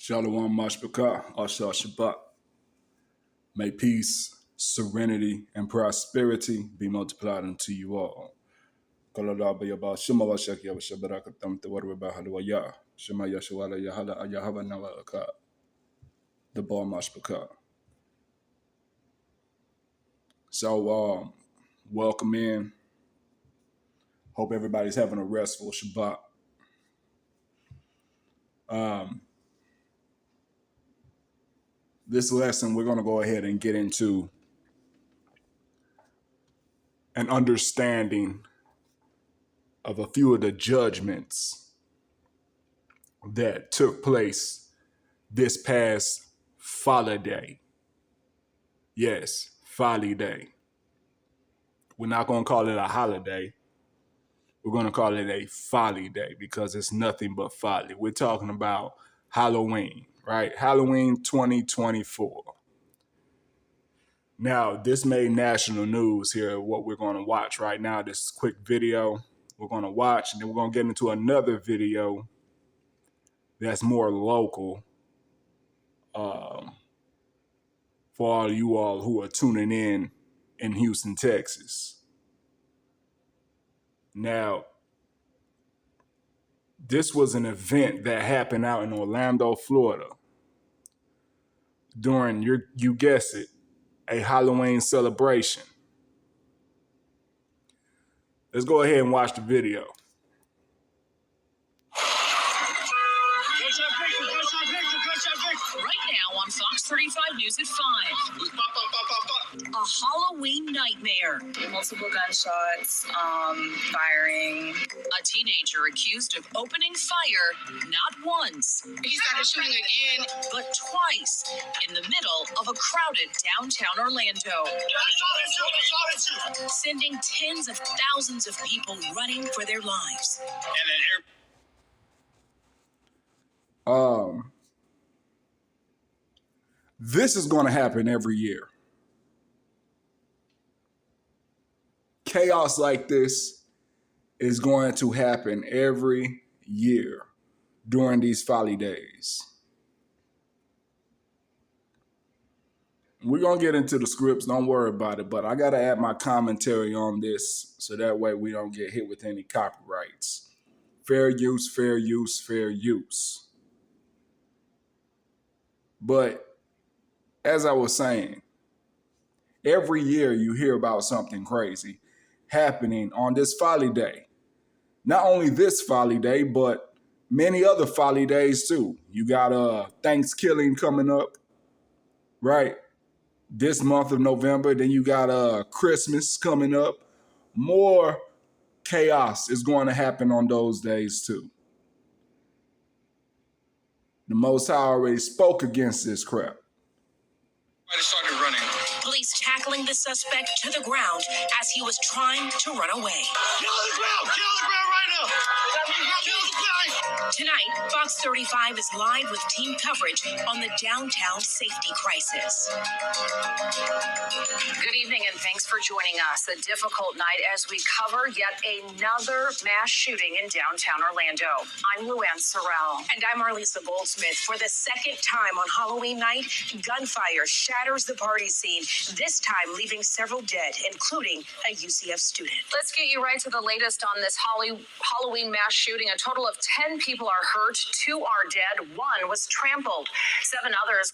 Shalom Mashbaka, Asha Shabbat. May peace, serenity, and prosperity be multiplied unto you all. Kalalaba yaba shema wa shaki wa shabarakatam te warwe bahadu ya shema yashawala yahala ayahava nawaka. The bar Mashbaka. So welcome in. Hope everybody's having a restful Shabbat. This lesson, we're going to go ahead and get into an understanding of a few of the judgments that took place this past Folly Day. Yes, Folly Day. We're not going to call it a holiday. We're going to call it a Folly Day because it's nothing but folly. We're talking about Halloween, right? Halloween 2024. Now, this made national news here, what we're going to watch right now, this quick video we're going to watch, and then we're going to get into another video that's more local for all you all who are tuning in Houston, Texas. Now, this was an event that happened out in Orlando, Florida during, you guessed it, a Halloween celebration. Let's go ahead and watch the video. Right now on Fox 35 News at 5. A Halloween nightmare. Multiple gunshots, firing. A teenager accused of opening fire not once. He started shooting again. But twice in the middle of a crowded downtown Orlando. Sending tens of thousands of people running for their lives. This is going to happen every year. Chaos like this is going to happen every year during these Folly Days. We're going to get into the scripts, don't worry about it, but I got to add my commentary on this so that way we don't get hit with any copyrights. Fair use, fair use, fair use. But as I was saying, every year you hear about something crazy happening on this Folly Day. Not only this Folly Day, but many other Folly Days too. You got Thanksgiving coming up, right? This month of November. Then you got Christmas coming up. More chaos is going to happen on those days too. The Most High already spoke against this crap. I started running. Police tackling the suspect to the ground as he was trying to run away. Get on the ground! Get on the ground right now! Get on the ground! Tonight, Fox 35 is live with team coverage on the downtown safety crisis. Good evening and thanks for joining us. A difficult night as we cover yet another mass shooting in downtown Orlando. I'm Luann Sorrell. And I'm Arlisa Goldsmith. For the second time on Halloween night, gunfire shatters the party scene, this time leaving several dead, including a UCF student. Let's get you right to the latest on this Halloween mass shooting. A total of 10 people are hurt, 2 are dead, 1 was trampled, 7 others.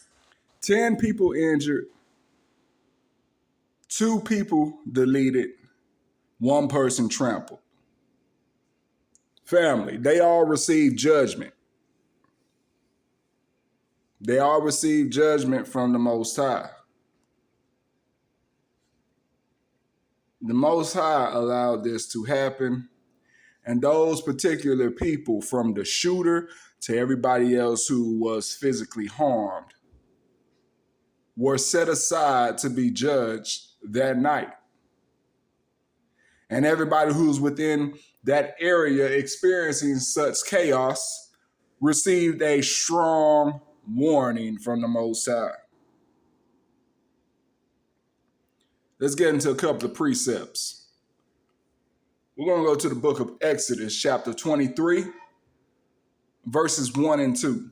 10 people injured, 2 people deleted, 1 person trampled. Family, they all received judgment. They all received judgment from the Most High. The Most High allowed this to happen. And those particular people, from the shooter to everybody else who was physically harmed, were set aside to be judged that night. And everybody who's within that area experiencing such chaos received a strong warning from the Most High. Let's get into a couple of precepts. We're going to go to the book of Exodus, chapter 23, verses 1 and 2.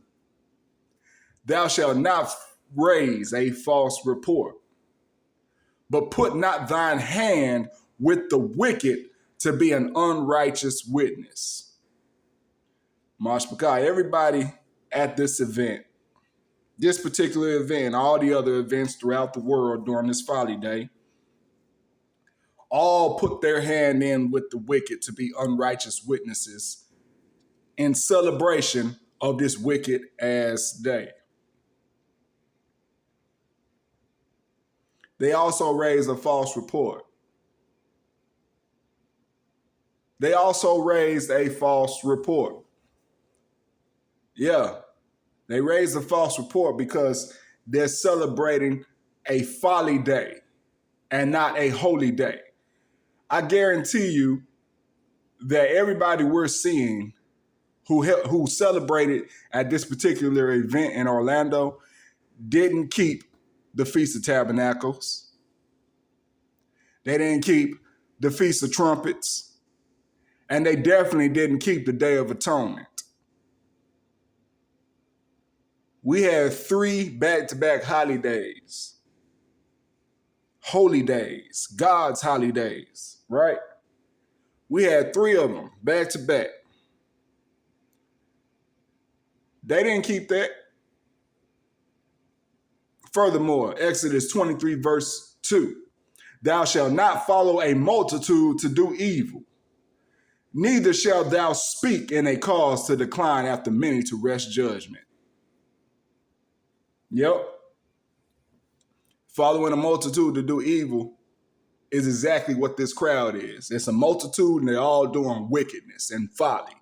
Thou shalt not raise a false report, but put not thine hand with the wicked to be an unrighteous witness. Marsh Pakai, everybody at this event, this particular event, all the other events throughout the world during this Folly Day, all put their hand in with the wicked to be unrighteous witnesses in celebration of this wicked ass day. They also raised a false report. They also raised a false report. Yeah, they raised a false report because they're celebrating a folly day and not a holy day. I guarantee you that everybody we're seeing who celebrated at this particular event in Orlando didn't keep the Feast of Tabernacles. They didn't keep the Feast of Trumpets. And they definitely didn't keep the Day of Atonement. We had 3 back-to-back holidays. Holy days. God's holidays, right? We had 3 of them back-to-back. They didn't keep that. Furthermore, Exodus 23 verse 2. Thou shalt not follow a multitude to do evil. Neither shalt thou speak in a cause to decline after many to wrest judgment. Yep. Following a multitude to do evil is exactly what this crowd is. It's a multitude and they're all doing wickedness and folly.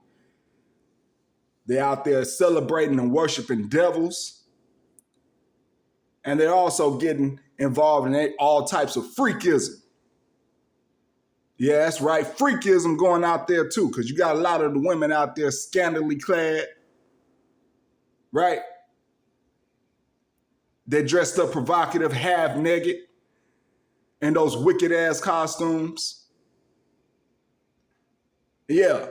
They're out there celebrating and worshiping devils. And they're also getting involved in all types of freakism. Yeah, that's right. Freakism going out there too, because you got a lot of the women out there scantily clad. Right? They're dressed up provocative, half naked, in those wicked ass costumes. Yeah.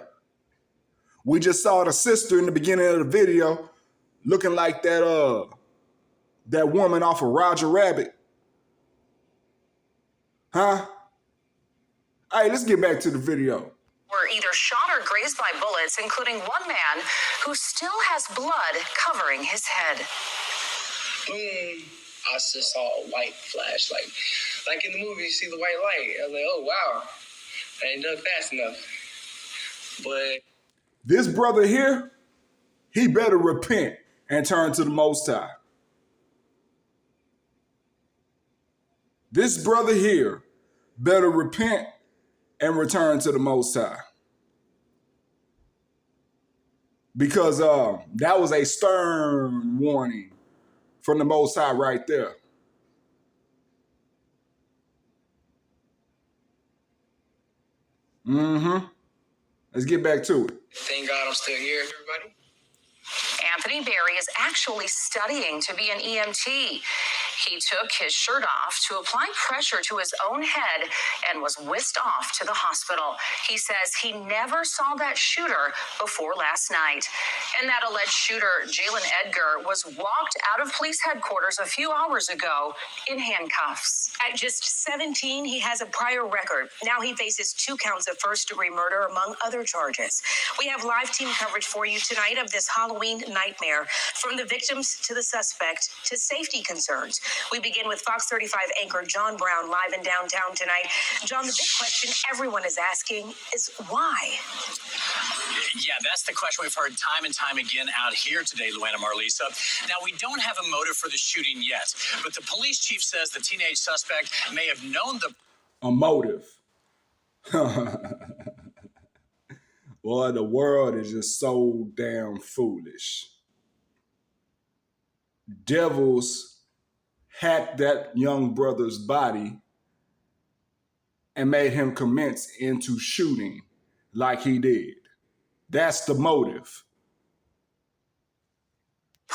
We just saw the sister in the beginning of the video looking like that woman off of Roger Rabbit. Huh? All right, let's get back to the video. Were either shot or grazed by bullets, including one man who still has blood covering his head. Boom. I just saw a white flash, like in the movie, you see the white light. I was like, oh, wow. I ain't done fast enough. But this brother here, he better repent and turn to the Most High. This brother here better repent and return to the Most High. Because that was a stern warning from the Most High right there. Let's get back to it. thank God I'm still here, everybody. Anthony Berry is actually studying to be an EMT. He took his shirt off to apply pressure to his own head and was whisked off to the hospital. He says he never saw that shooter before last night. And that alleged shooter, Jalen Edgar, was walked out of police headquarters a few hours ago in handcuffs. At just 17, he has a prior record. Now he faces 2 counts of first-degree murder, among other charges. We have live team coverage for you tonight of this Halloween nightmare, from the victims to the suspect to safety concerns. We begin with Fox 35 anchor John Brown live in downtown tonight. John, the big question everyone is asking is why? Yeah, that's the question we've heard time and time again out here today, Luana Marlisa. Now, we don't have a motive for the shooting yet, but the police chief says the teenage suspect may have known a motive. Boy, the world is just so damn foolish. Devils hacked that young brother's body and made him commence into shooting like he did. That's the motive.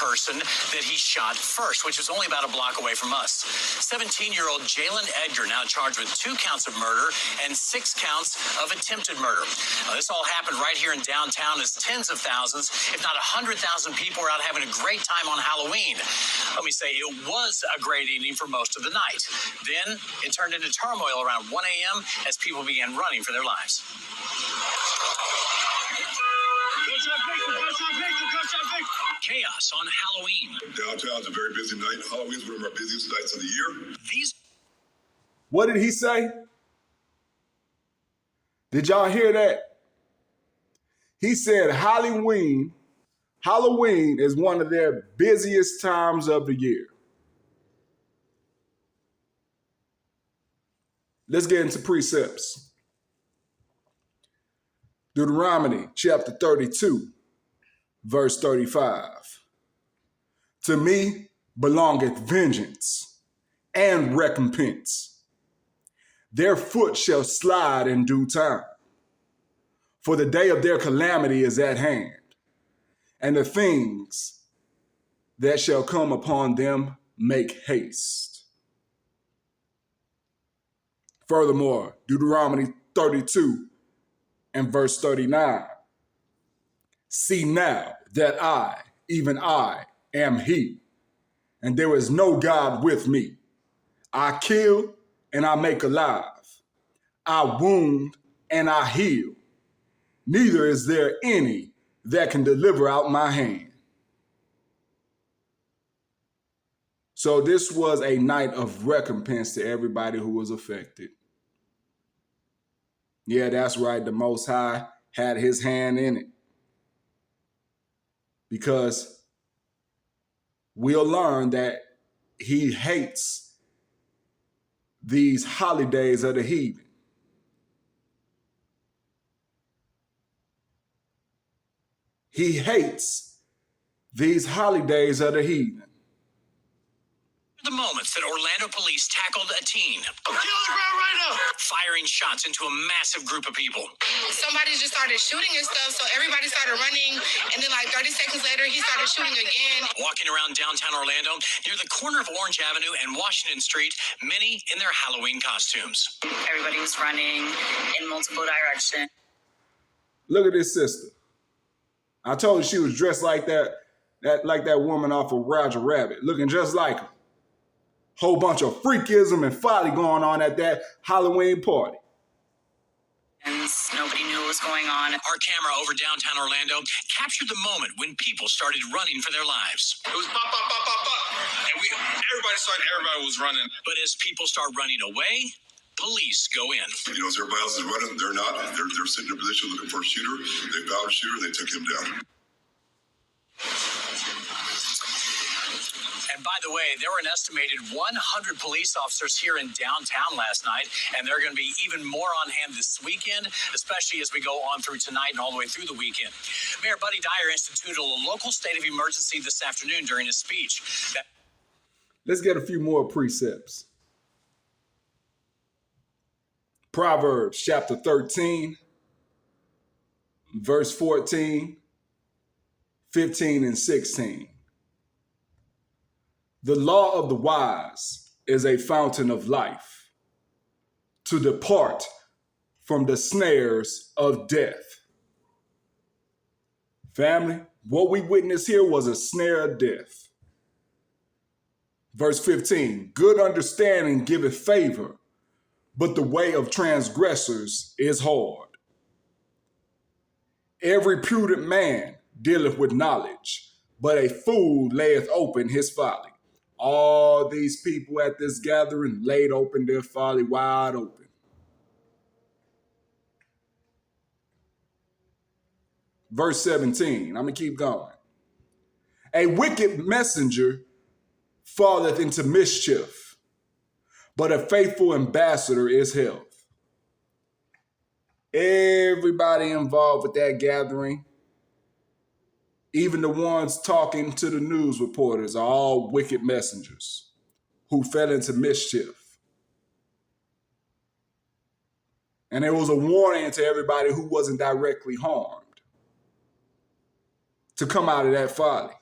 person that he shot first, which was only about a block away from us. 17-year-old Jalen Edgar now charged with 2 counts of murder and 6 counts of attempted murder. Now, this all happened right here in downtown as tens of thousands, if not 100,000 people were out having a great time on Halloween. Let me say, it was a great evening for most of the night. Then it turned into turmoil around 1 a.m. as people began running for their lives. Chaos on Halloween. Downtown's a very busy night. Halloween's one of our busiest nights of the year. What did he say? Did y'all hear that? He said Halloween is one of their busiest times of the year. Let's get into precepts. Deuteronomy chapter 32, verse 35. To me belongeth vengeance and recompense. Their foot shall slide in due time. For the day of their calamity is at hand, and the things that shall come upon them make haste. Furthermore, Deuteronomy 32 and verse 39. See now that I, even I, am he, and there is no God with me. I kill and I make alive. I wound and I heal. Neither is there any that can deliver out my hand. So this was a night of recompense to everybody who was affected. Yeah, that's right. The Most High had his hand in it. Because we'll learn that he hates these holidays of the heathen. He hates these holidays of the heathen. The moments that Orlando police tackled a teen. I'm killing the ground right now. Firing shots into a massive group of people. Somebody just started shooting and stuff, so everybody started running, and then like 30 seconds later, he started shooting again. Walking around downtown Orlando near the corner of Orange Avenue and Washington Street, many in their Halloween costumes. Everybody was running in multiple directions. Look at this sister. I told you she was dressed like that woman off of Roger Rabbit, looking just like her. Whole bunch of freakism and folly going on at that Halloween party. And nobody knew what was going on. Our camera over downtown Orlando captured the moment when people started running for their lives. It was pop, pop, pop, pop, pop. And everybody was running. But as people start running away, police go in. You know, as everybody else is running, they're not. They're sitting in a position looking for a shooter. They found a shooter, they took him down. And by the way, there were an estimated 100 police officers here in downtown last night, and there are going to be even more on hand this weekend, especially as we go on through tonight and all the way through the weekend. Mayor Buddy Dyer instituted a local state of emergency this afternoon during his speech. Let's get a few more precepts. Proverbs chapter 13, verse 14, 15, and 16. The law of the wise is a fountain of life, to depart from the snares of death. Family, what we witnessed here was a snare of death. Verse 15, good understanding giveth favor, but the way of transgressors is hard. Every prudent man dealeth with knowledge, but a fool layeth open his folly. All these people at this gathering laid open their folly wide open. Verse 17, I'm going to keep going. A wicked messenger falleth into mischief, but a faithful ambassador is health. Everybody involved with that gathering, even the ones talking to the news reporters, are all wicked messengers who fell into mischief. And it was a warning to everybody who wasn't directly harmed to come out of that folly.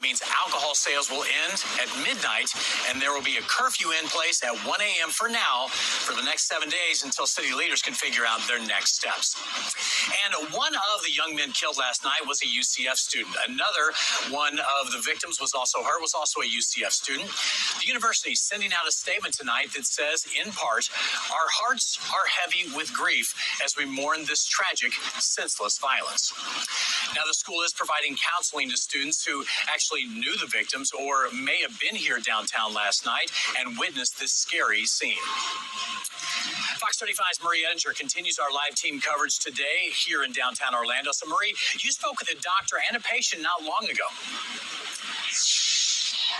Means alcohol sales will end at midnight, and there will be a curfew in place at 1 a.m. for now for the next 7 days until city leaders can figure out their next steps. And one of the young men killed last night was a UCF student. Another one of the victims was also a UCF student. The university is sending out a statement tonight that says, in part, our hearts are heavy with grief as we mourn this tragic, senseless violence. Now, the school is providing counseling to students who actually knew the victims or may have been here downtown last night and witnessed this scary scene. Fox 35's Marie Edinger continues our live team coverage today here in downtown Orlando. So, Marie, you spoke with a doctor and a patient not long ago.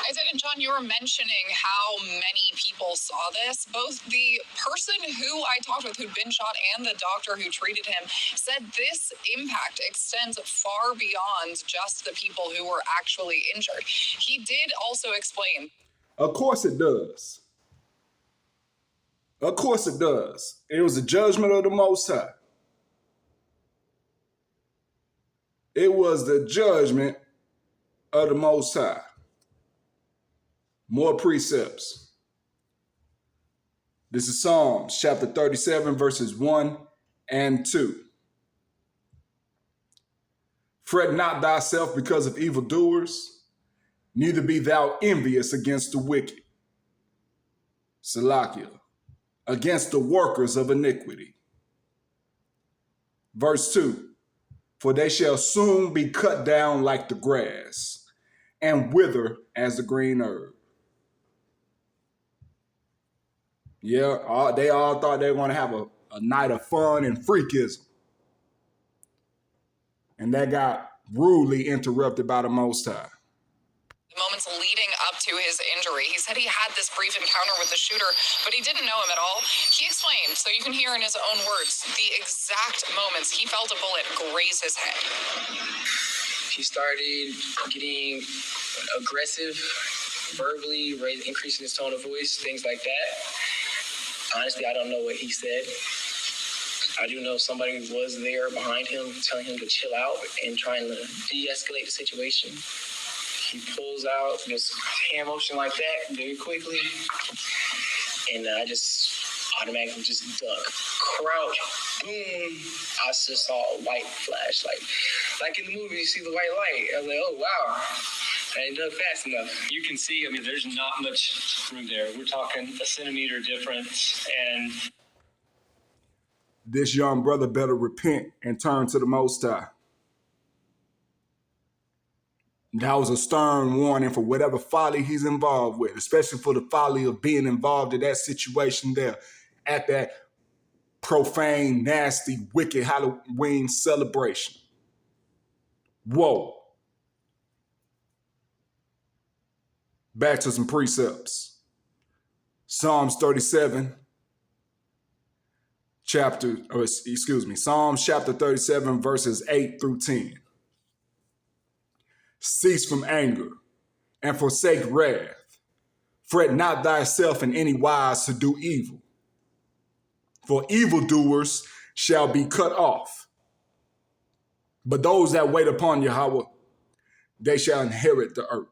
I did, and John, you were mentioning how many people saw this. Both the person who I talked with who'd been shot and the doctor who treated him said this impact extends far beyond just the people who were actually injured. He did also explain. Of course it does. Of course it does. It was a judgment of the Most High. It was the judgment of the Most High. More precepts. This is Psalms chapter 37, verses 1 and 2. Fret not thyself because of evildoers, neither be thou envious against the wicked. Salakia, against the workers of iniquity. Verse 2. For they shall soon be cut down like the grass, and wither as the green herb. Yeah, they all thought they were going to have a night of fun and freakism. And that got rudely interrupted by the Most High. The moments leading up to his injury, he said he had this brief encounter with the shooter, but he didn't know him at all. He explained, so you can hear in his own words, the exact moments he felt a bullet graze his head. He started getting aggressive, verbally, increasing his tone of voice, things like that. Honestly, I don't know what he said. I do know somebody was there behind him, telling him to chill out and trying to de-escalate the situation. He pulls out this hand motion like that very quickly, and I just automatically just duck, crouch, boom. I just saw a white flash, like in the movie, you see the white light. I was like, oh wow. I didn't duck fast enough. You can see, there's not much room there. We're talking a centimeter difference. And this young brother better repent and turn to the Most High. That was a stern warning for whatever folly he's involved with, especially for the folly of being involved in that situation there at that profane, nasty, wicked Halloween celebration. Whoa. Back to some precepts. Psalms 37, Psalms chapter 37, verses 8 through 10. Cease from anger and forsake wrath. Fret not thyself in any wise to do evil. For evildoers shall be cut off. But those that wait upon Yahweh, they shall inherit the earth.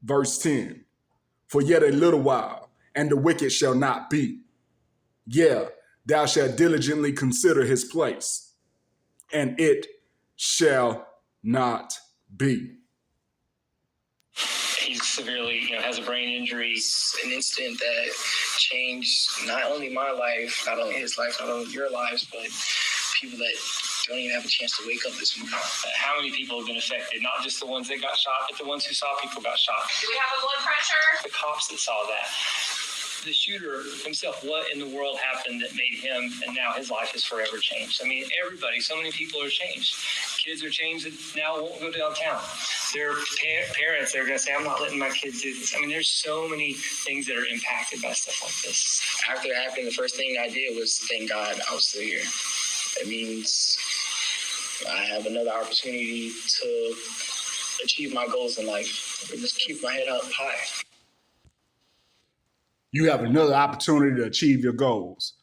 Verse 10, for yet a little while, and the wicked shall not be. Yeah, thou shalt diligently consider his place, and it shall not be. He severely, has a brain injury. It's an incident that changed not only my life, not only his life, not only your lives, but people that don't even have a chance to wake up this morning. How many people have been affected? Not just the ones that got shot, but the ones who saw people got shot. Do we have a blood pressure? The cops that saw that. The shooter himself, what in the world happened that made him, and now his life is forever changed? Everybody, so many people are changed. Kids are changed that now won't go downtown. Their parents, they're going to say, I'm not letting my kids do this. There's so many things that are impacted by stuff like this. After it happened, the first thing I did was thank God I was still here. It means I have another opportunity to achieve my goals in life. And just keep my head up high. You have another opportunity to achieve your goals.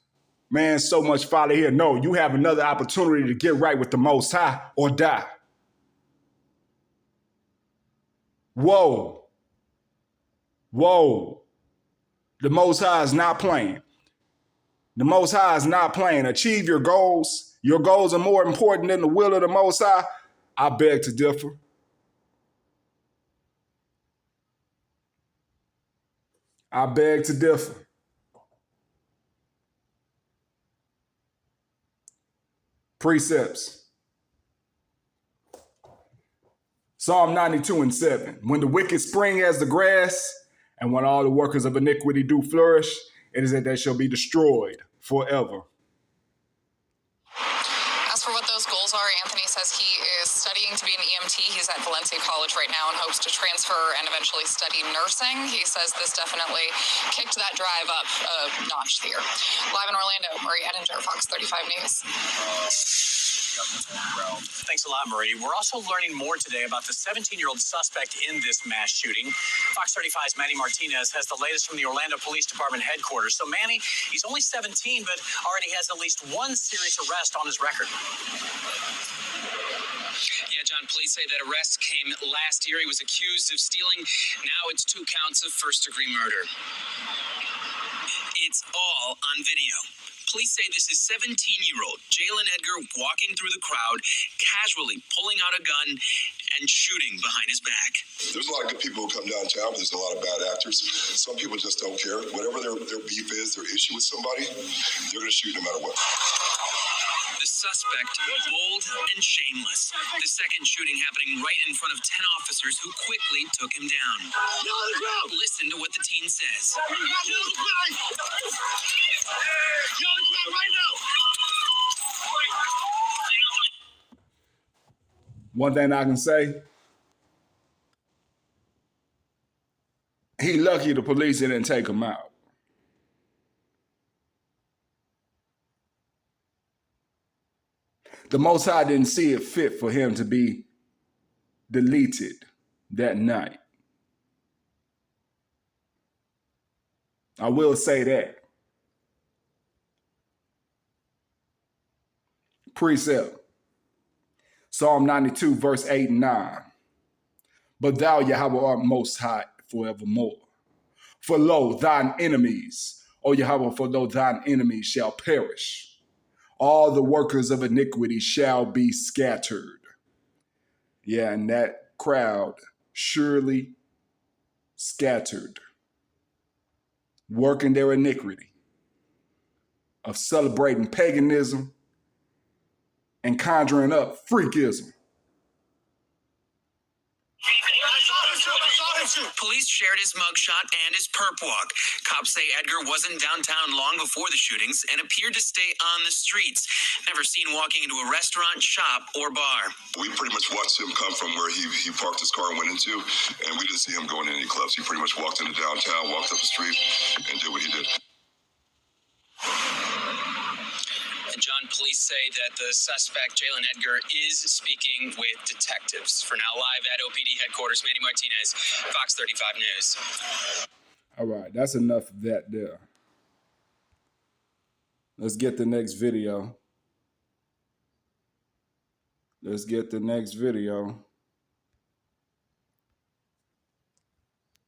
Man, so much folly here. No, you have another opportunity to get right with the Most High or die. Whoa. Whoa. The Most High is not playing. The Most High is not playing. Achieve your goals. Your goals are more important than the will of the Most High. I beg to differ. I beg to differ. Precepts. Psalm 92:7. When the wicked spring as the grass, and when all the workers of iniquity do flourish, it is that they shall be destroyed forever. As for what those goals are, Anthony says he is studying to be an EMT. He's at Valencia College right now and hopes to transfer and eventually study nursing. He says this definitely kicked that drive up a notch here. Live in Orlando, Marie Edinger, Fox 35 News. Thanks a lot, Marie. We're also learning more today about the 17-year-old suspect in this mass shooting. Fox 35's Manny Martinez has the latest from the Orlando Police Department headquarters. So, Manny, he's only 17, but already has at least one serious arrest on his record. Yeah, John, police say that arrest came last year. He was accused of stealing. Now it's 2 counts of first-degree murder. It's all on video. Police say this is 17-year-old Jalen Edgar walking through the crowd, casually pulling out a gun and shooting behind his back. There's a lot of good people who come downtown, but there's a lot of bad actors. Some people just don't care. Whatever their beef is, their issue with somebody, they're going to shoot no matter what. The suspect, bold and shameless. The second shooting happening right in front of 10 officers who quickly took him down. Listen to what the teen says. One thing I can say, he lucky the police didn't take him out. The Most High didn't see it fit for him to be deleted that night. I will say that. Precept. Psalm 92, verse 8 and 9. But thou, Yahweh, art most high forevermore. For lo, thine enemies, O Yahweh, for lo, thine enemies shall perish. All the workers of iniquity shall be scattered. Yeah, and that crowd surely scattered, working their iniquity of celebrating paganism and conjuring up freakism. Police shared his mugshot and his perp walk. Cops say Edgar wasn't downtown long before the shootings and appeared to stay on the streets. Never seen walking into a restaurant, shop, or bar. We pretty much watched him come from where he parked his car and went into, and we didn't see him going to any clubs. He pretty much walked into downtown, walked up the street, and did what he did. John, police say that the suspect, Jalen Edgar, is speaking with detectives. For now, live at OPD headquarters, Manny Martinez, Fox 35 News. All right, that's enough of that there. Let's get the next video. Let's get the next video.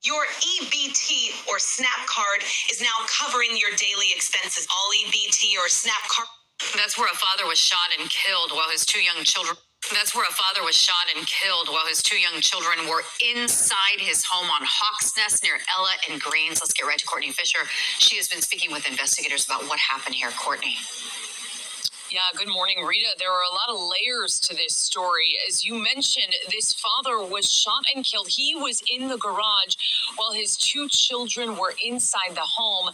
Your EBT or SNAP card is now covering your daily expenses. All EBT or SNAP card. That's where a father was shot and killed while his two young children were inside his home on Hawks Nest near Ella and Greens. Let's get right to Courtney Fisher. She has been speaking with investigators about what happened here. Courtney. Yeah, good morning, Rita. There are a lot of layers to this story. As you mentioned, this father was shot and killed. He was in the garage while his two children were inside the home.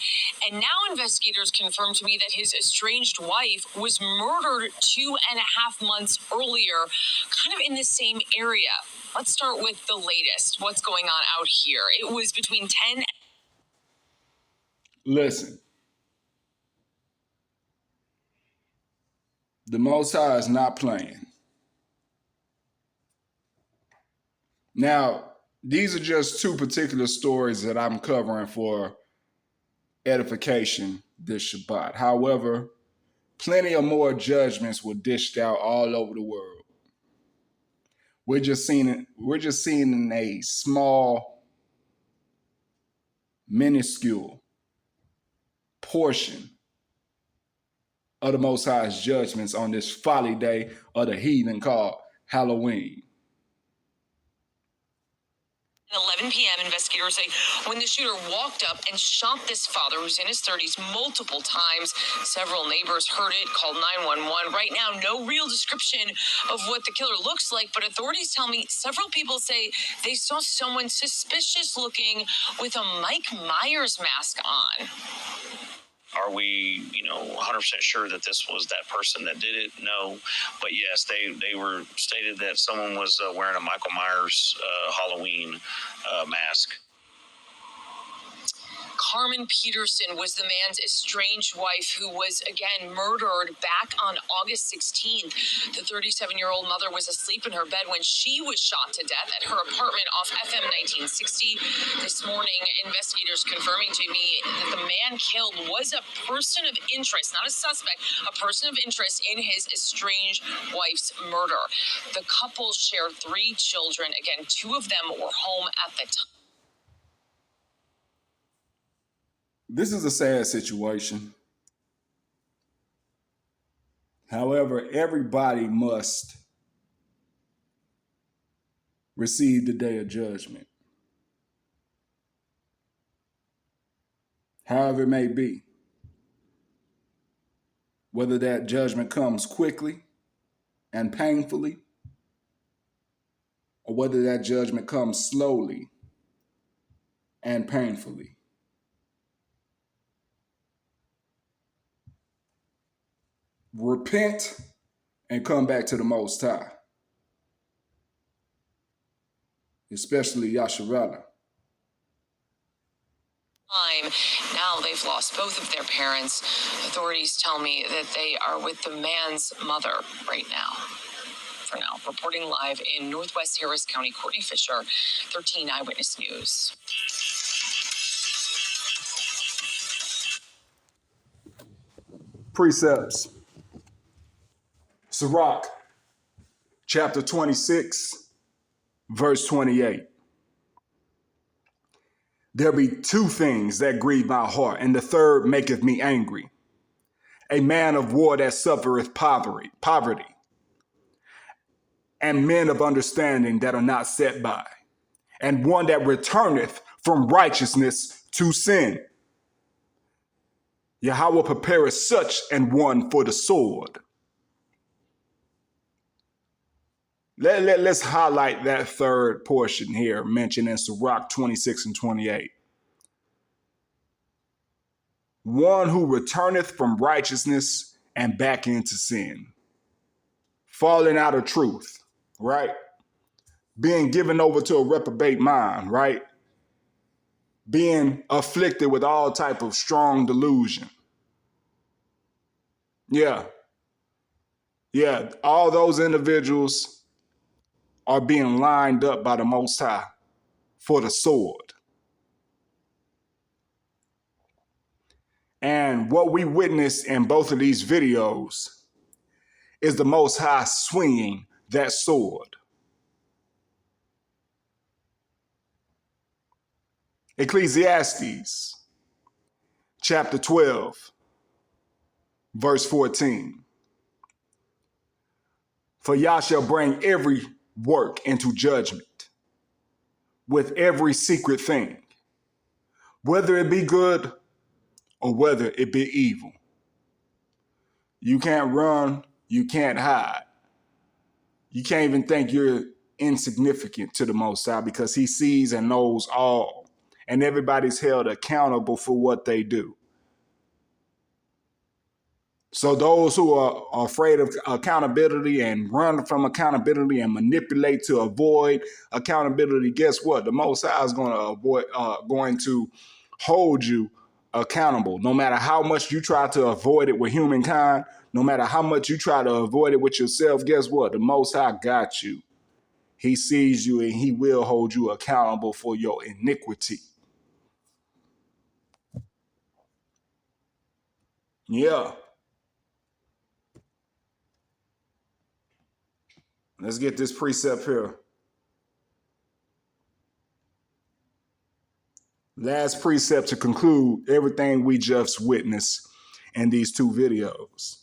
And now investigators confirmed to me that his estranged wife was murdered 2.5 months earlier, kind of in the same area. Let's start with the latest. What's going on out here? It was between 10. Listen. The Most High is not playing. Now, these are just two particular stories that I'm covering for edification this Shabbat. However, plenty of more judgments were dished out all over the world. We're just seeing a small, minuscule portion of the Most High's judgments on this folly day of the heathen called Halloween. 11 p.m., investigators say when the shooter walked up and shot this father who's in his 30s multiple times. Several neighbors heard it, called 911. Right now, no real description of what the killer looks like, but authorities tell me several people say they saw someone suspicious looking with a Mike Myers mask on. Are we, 100% sure that this was that person that did it? No. But yes, they were stated that someone was wearing a Michael Myers Halloween mask. Carmen Peterson was the man's estranged wife who was, again, murdered back on August 16th. The 37-year-old mother was asleep in her bed when she was shot to death at her apartment off FM 1960. This morning, investigators confirming to me that the man killed was a person of interest, not a suspect, a person of interest in his estranged wife's murder. The couple shared 3 children. Again, 2 of them were home at the time. This is a sad situation. However, everybody must receive the day of judgment. However it may be. Whether that judgment comes quickly and painfully, or whether that judgment comes slowly and painfully. Repent and come back to the Most High, especially Yah'S. Now they've lost both of their parents. Authorities tell me that they are with the man's mother right now. For now, reporting live in Northwest Harris County, Courtney Fisher, 13 Eyewitness News. Precepts. Sirach, chapter 26, verse 28. There be 2 things that grieve my heart, and the third maketh me angry. A man of war that suffereth poverty, and men of understanding that are not set by, and one that returneth from righteousness to sin. Yahweh prepareth such an one for the sword. Let's highlight that third portion here mentioned in Sirach 26 and 28. One who returneth from righteousness and back into sin. Falling out of truth, right? Being given over to a reprobate mind, right? Being afflicted with all type of strong delusion. Yeah, all those individuals are being lined up by the Most High for the sword. And what we witnessed in both of these videos is the Most High swinging that sword. Ecclesiastes, chapter 12, verse 14. For Yah shall bring every work into judgment with every secret thing, whether it be good or whether it be evil. You can't run, you can't hide. You can't even think you're insignificant to the Most High because he sees and knows all. And everybody's held accountable for what they do. So those who are afraid of accountability and run from accountability and manipulate to avoid accountability, guess what? The Most High is going to hold you accountable. No matter how much you try to avoid it with humankind, no matter how much you try to avoid it with yourself, guess what? The Most High got you. He sees you and he will hold you accountable for your iniquity. Yeah. Let's get this precept here. Last precept to conclude everything we just witnessed in these two videos.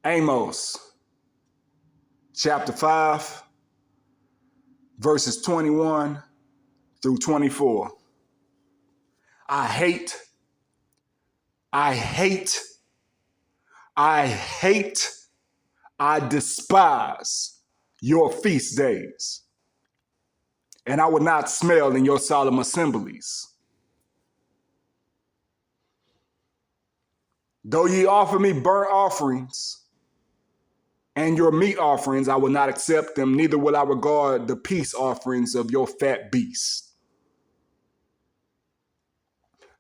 Amos, chapter 5, verses 21 through 24. I hate, I despise your feast days, and I will not smell in your solemn assemblies. Though ye offer me burnt offerings and your meat offerings, I will not accept them, neither will I regard the peace offerings of your fat beasts.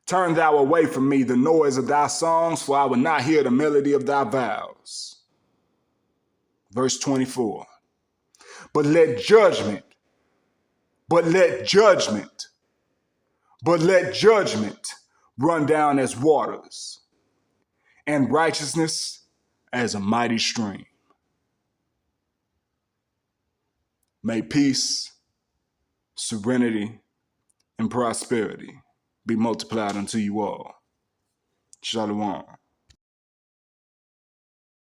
Turn thou away from me the noise of thy songs, for I will not hear the melody of thy vows. Verse 24. But let judgment run down as waters, and righteousness as a mighty stream. May peace, serenity, and prosperity be multiplied unto you all. Shalom.